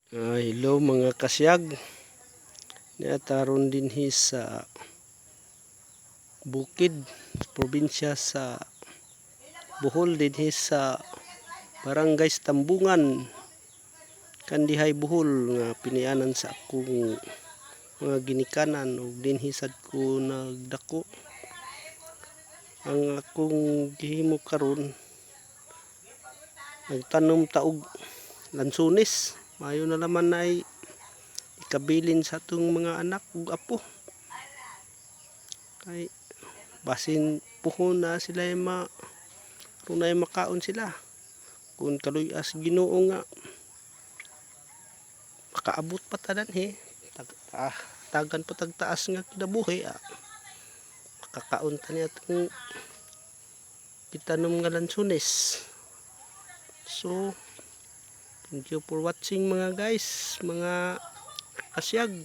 Hello mga kasyag. Niataron din sa bukid, probinsya sa Bohol din sa barangay Tambungan, Kandihay Bohol nga pinianan sa akong mga ginikanan ug dinhi sad ko nagdako. Ang akong gihimo karon nagtanom taog lansones. Mayo na naman ay ikabilin sa atong mga anak ug apo. Kay basin puhon na sila kung na makaon sila. Kung kaluy-as Ginoo nga makaabot pa tanan tagan pa tagtaas nga kinabuhi makakaon ta niya atong itanom nga lansones. So thank you for watching mga guys, mga kasyag.